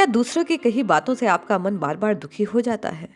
क्या दूसरों की कही बातों से आपका मन बार बार दुखी हो जाता है?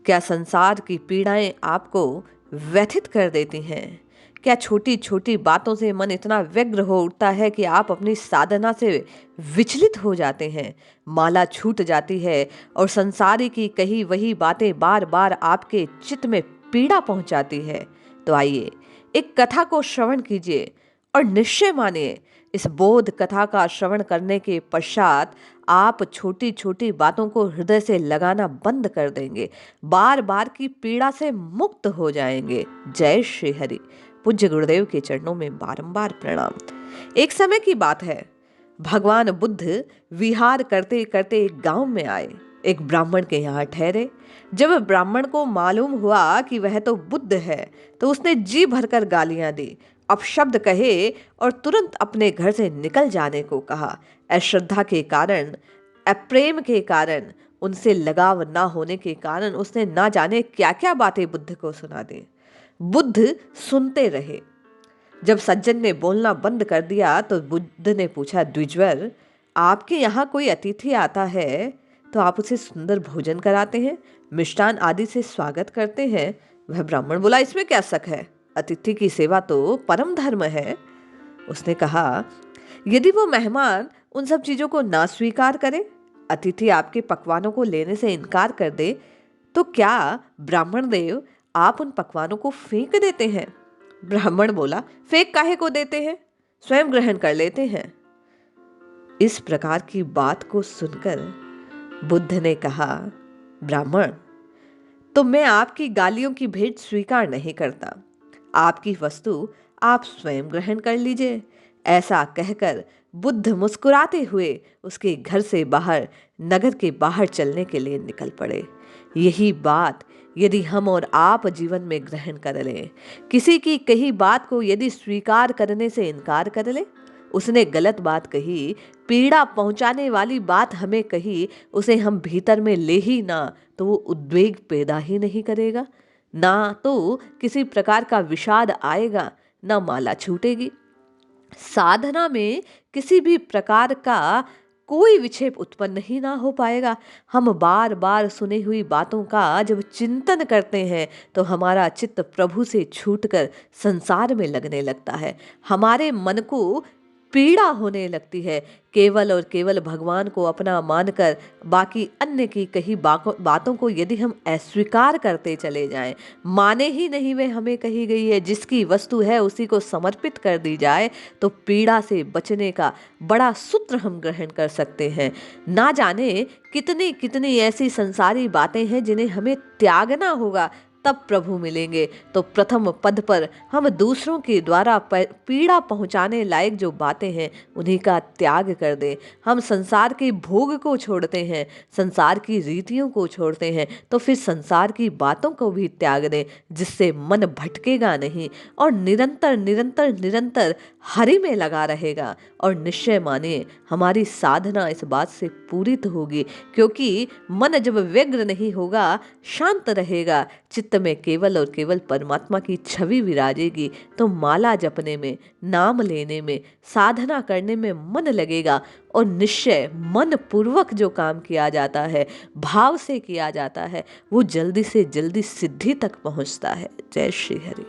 क्या संसार की पीड़ाएं आपको व्यथित कर देती हैं? क्या छोटी छोटी बातों से मन इतना व्यग्र हो उठता है कि आप अपनी साधना से विचलित हो जाते हैं? माला छूट जाती है और संसारी की कही वही बातें बार बार आपके चित्त में पीड़ा पहुंचाती है। तो आइए एक कथा को श्रवण कीजिए और निश्चय मानिए, इस बोध कथा का श्रवण करने के पश्चात आप छोटी छोटी बातों को हृदय से लगाना बंद कर देंगे, बार बार की पीड़ा से मुक्त हो जाएंगे। जय श्री हरि। पूज्य गुरुदेव के चरणों में बारंबार प्रणाम। एक समय की बात है, भगवान बुद्ध विहार करते करते एक गांव में आए। एक ब्राह्मण के यहाँ ठहरे। जब ब्राह्मण को मालूम हुआ कि वह तो बुद्ध है, तो उसने जी भरकर गालियां दी, अपशब्द कहे और तुरंत अपने घर से निकल जाने को कहा। अश्रद्धा के कारण, अप्रेम के कारण, उनसे लगाव ना होने के कारण उसने ना जाने क्या क्या बातें बुद्ध को सुना दी। बुद्ध सुनते रहे। जब सज्जन ने बोलना बंद कर दिया तो बुद्ध ने पूछा, द्विजवर, आपके यहाँ कोई अतिथि आता है तो आप उसे सुंदर भोजन कराते हैं, मिष्टान आदि से स्वागत करते हैं? वह ब्राह्मण बोला, इसमें क्या शक है, अतिथि की सेवा तो परम धर्म है। उसने कहा, यदि वो मेहमान उन सब चीजों को ना स्वीकार करे, अतिथि आपके पकवानों को लेने से इनकार कर दे, तो क्या ब्राह्मण देव आप उन पकवानों को फेंक देते हैं? ब्राह्मण बोला, फेंक काहे को देते हैं, स्वयं ग्रहण कर लेते हैं। इस प्रकार की बात को सुनकर बुद्ध ने कहा, ब्राह्मण, तो मैं आपकी गालियों की भेंट स्वीकार नहीं करता, आपकी वस्तु आप स्वयं ग्रहण कर लीजिए। ऐसा कहकर बुद्ध मुस्कुराते हुए उसके घर से बाहर, नगर के बाहर चलने के लिए निकल पड़े। यही बात यदि हम और आप जीवन में ग्रहण कर लें, किसी की कही बात को यदि स्वीकार करने से इनकार कर ले, उसने गलत बात कही, पीड़ा पहुंचाने वाली बात हमें कही, उसे हम भीतर में ले ही ना तो वो उद्वेग पैदा ही नहीं करेगा, ना तो किसी प्रकार का विषाद आएगा, ना माला छूटेगी। साधना में किसी भी प्रकार का कोई विक्षेप उत्पन्न ही ना हो पाएगा। हम बार बार सुनी हुई बातों का जब चिंतन करते हैं तो हमारा चित्त प्रभु से छूटकर संसार में लगने लगता है, हमारे मन को पीड़ा होने लगती है। केवल और केवल भगवान को अपना मानकर बाकी अन्य की कही बातों को यदि हम अस्वीकार करते चले जाएं, माने ही नहीं वे हमें कही गई है, जिसकी वस्तु है उसी को समर्पित कर दी जाए, तो पीड़ा से बचने का बड़ा सूत्र हम ग्रहण कर सकते हैं। ना जाने कितनी कितनी ऐसी संसारी बातें हैं जिन्हें हमें त्यागना होगा, तब प्रभु मिलेंगे। तो प्रथम पद पर हम दूसरों के द्वारा पीड़ा पहुंचाने लायक जो बातें हैं उन्हीं का त्याग कर दें। हम संसार के भोग को छोड़ते हैं, संसार की रीतियों को छोड़ते हैं, तो फिर संसार की बातों को भी त्याग दें, जिससे मन भटकेगा नहीं और निरंतर निरंतर निरंतर हरि में लगा रहेगा। और निश्चय मानिए, हमारी साधना इस बात से पूरित होगी, क्योंकि मन जब व्यग्र नहीं होगा, शांत रहेगा, चित्त में केवल और केवल परमात्मा की छवि विराजेगी, तो माला जपने में, नाम लेने में, साधना करने में मन लगेगा और निश्चय मन पूर्वक जो काम किया जाता है, भाव से किया जाता है, वो जल्दी से जल्दी सिद्धि तक पहुंचता है। जय श्री हरि।